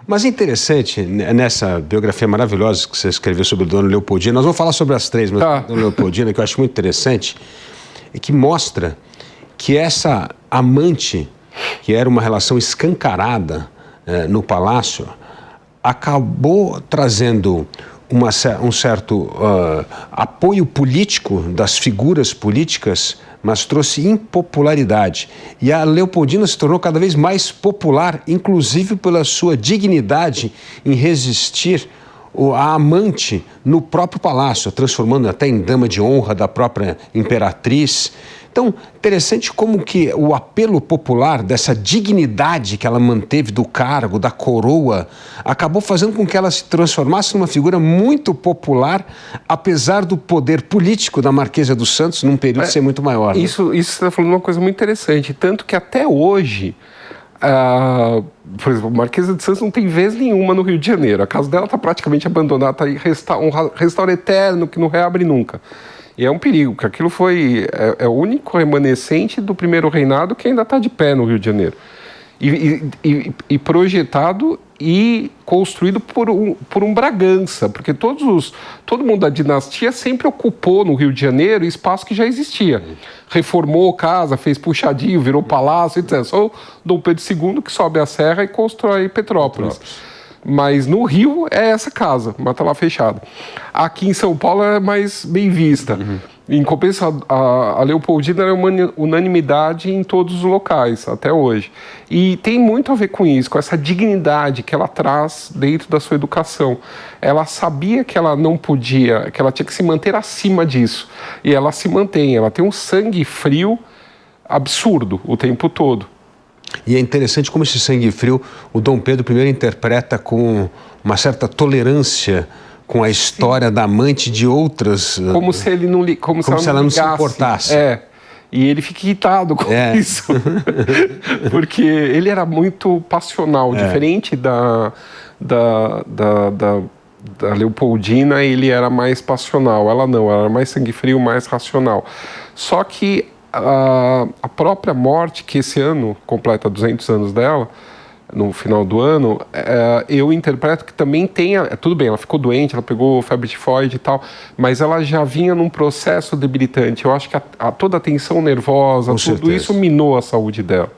Mas é interessante, nessa biografia maravilhosa que você escreveu sobre Dona Leopoldina, nós vamos falar sobre as três, mas Dona Leopoldina, que eu acho muito interessante, é que mostra que essa amante, que era uma relação escancarada no palácio, acabou trazendo um certo apoio político das figuras políticas, mas trouxe impopularidade. E a Leopoldina se tornou cada vez mais popular, inclusive pela sua dignidade em resistir à amante no próprio palácio, transformando até em dama de honra da própria imperatriz. Então, interessante como que o apelo popular dessa dignidade que ela manteve do cargo, da coroa, acabou fazendo com que ela se transformasse numa figura muito popular, apesar do poder político da Marquesa dos Santos num período ser muito maior. Né? Isso você está falando uma coisa muito interessante, tanto que até hoje, por exemplo, a Marquesa dos Santos não tem vez nenhuma no Rio de Janeiro. A casa dela está praticamente abandonada, está aí um restaurante eterno que não reabre nunca. E é um perigo, porque aquilo é o único remanescente do primeiro reinado que ainda está de pé no Rio de Janeiro. E projetado e construído por um Bragança, porque todo mundo da dinastia sempre ocupou no Rio de Janeiro espaço que já existia. Reformou casa, fez puxadinho, virou palácio, etc. Só o Dom Pedro II que sobe a serra e constrói Petrópolis. Mas no Rio é essa casa, mas está lá fechada. Aqui em São Paulo é mais bem vista. Em compensação, a Leopoldina era uma unanimidade em todos os locais, até hoje. E tem muito a ver com isso, com essa dignidade que ela traz dentro da sua educação. Ela sabia que ela não podia, que ela tinha que se manter acima disso. E ela se mantém, ela tem um sangue frio absurdo o tempo todo. E é interessante como esse sangue frio o Dom Pedro I interpreta com uma certa tolerância com a história da amante de outras... Como se ela não se importasse. E ele fica irritado com isso. Porque ele era muito passional, diferente da Leopoldina, ele era mais passional. Ela não, ela era mais sangue frio, mais racional. Só que a própria morte, que esse ano completa 200 anos dela, no final do ano, eu interpreto que também tudo bem, ela ficou doente, ela pegou febre tifoide e tal, mas ela já vinha num processo debilitante. Eu acho que toda a tensão nervosa, tudo isso minou a saúde dela.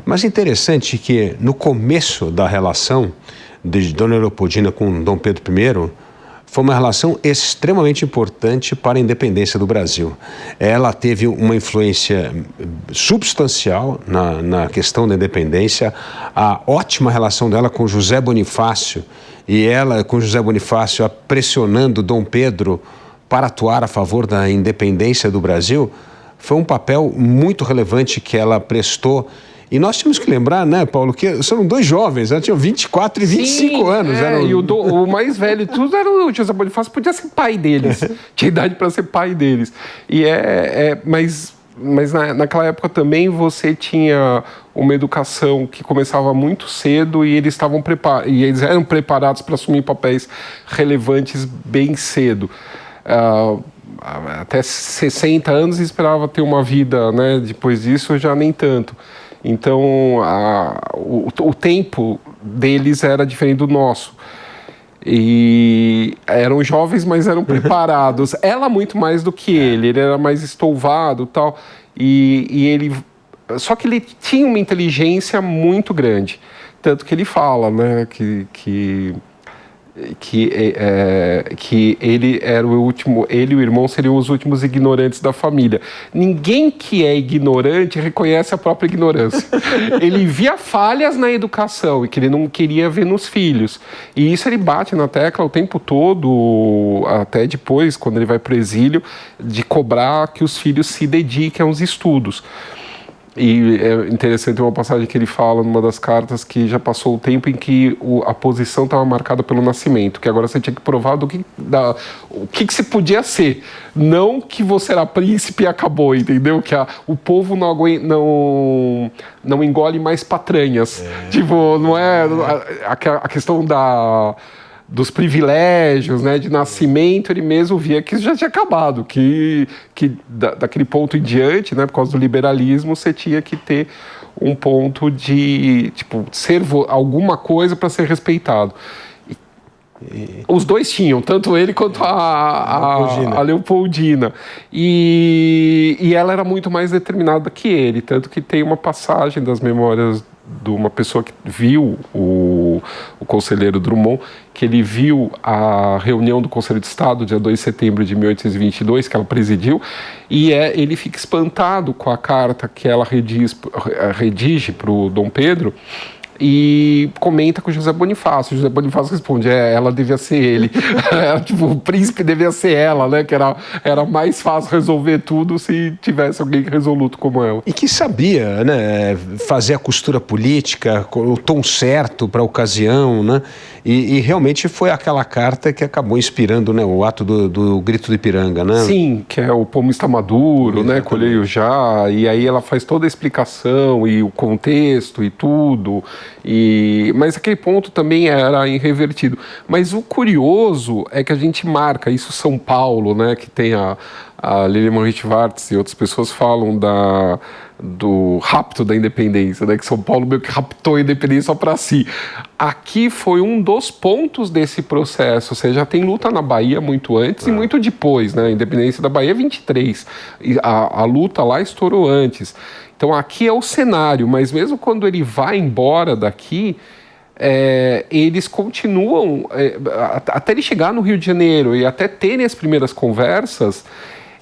Mas interessante que no começo da relação de Dona Leopoldina com Dom Pedro I, foi uma relação extremamente importante para a independência do Brasil. Ela teve uma influência substancial na questão da independência, a ótima relação dela com José Bonifácio, e ela com José Bonifácio pressionando Dom Pedro para atuar a favor da independência do Brasil, foi um papel muito relevante que ela prestou. E nós temos que lembrar, né, Paulo, que são dois jovens, né? Tinham 24 e 25 anos. E o mais velho de tudo era o José Bonifácio, podia ser pai deles. Tinha idade para ser pai deles. Mas naquela época também você tinha uma educação que começava muito cedo e eles eram preparados para assumir papéis relevantes bem cedo. Até 60 anos esperava ter uma vida, né? Depois disso já nem tanto. Então, o tempo deles era diferente do nosso. E eram jovens, mas eram preparados. Ela muito mais do que ele era mais estouvado e tal. Só que ele tinha uma inteligência muito grande. Tanto que ele fala, né, que ele era o último, ele e o irmão seriam os últimos ignorantes da família. Ninguém que é ignorante reconhece a própria ignorância. Ele via falhas na educação e que ele não queria ver nos filhos. E isso ele bate na tecla o tempo todo, até depois, quando ele vai para o exílio, de cobrar que os filhos se dediquem aos estudos. E é interessante uma passagem que ele fala numa das cartas que já passou o tempo em que a posição estava marcada pelo nascimento, que agora você tinha que provar o que você podia ser, não que você era príncipe e acabou, entendeu? Que o povo não engole mais patranhas. Tipo, não é a questão dos privilégios, né, de nascimento, ele mesmo via que isso já tinha acabado, que daquele ponto em diante, né, por causa do liberalismo, você tinha que ter um ponto de, tipo, ser alguma coisa para ser respeitado. Os dois tinham, tanto ele quanto a Leopoldina. E ela era muito mais determinada que ele, tanto que tem uma passagem das memórias de uma pessoa que viu o conselheiro Drummond, que ele viu a reunião do Conselho de Estado, dia 2 de setembro de 1822, que ela presidiu, e ele fica espantado com a carta que ela redige para o Dom Pedro, e comenta com o José Bonifácio. O José Bonifácio responde, ela devia ser ele. Tipo, o príncipe devia ser ela, né? Que era mais fácil resolver tudo se tivesse alguém resoluto como ela. E que sabia, né, fazer a costura política, o tom certo para a ocasião, né? E realmente foi aquela carta que acabou inspirando, né, o ato do Grito do Ipiranga, né? Sim, que é o pomo está maduro, né? Colhei-o já. E aí ela faz toda a explicação e o contexto e tudo. Mas aquele ponto também era irrevertido. Mas o curioso é que a gente marca isso São Paulo, né? Que tem a Lilian Richtvartz e outras pessoas falam do rapto da independência, né? Que São Paulo meio que raptou a independência só para si. Aqui foi um dos pontos desse processo, ou seja, tem luta na Bahia muito antes e muito depois, né? A independência da Bahia é 23, e a luta lá estourou antes. Então aqui é o cenário, mas mesmo quando ele vai embora daqui, eles continuam, até ele chegar no Rio de Janeiro e até terem as primeiras conversas,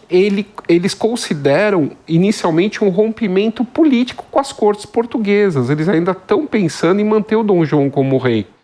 eles consideram inicialmente um rompimento político com as cortes portuguesas. Eles ainda estão pensando em manter o Dom João como rei.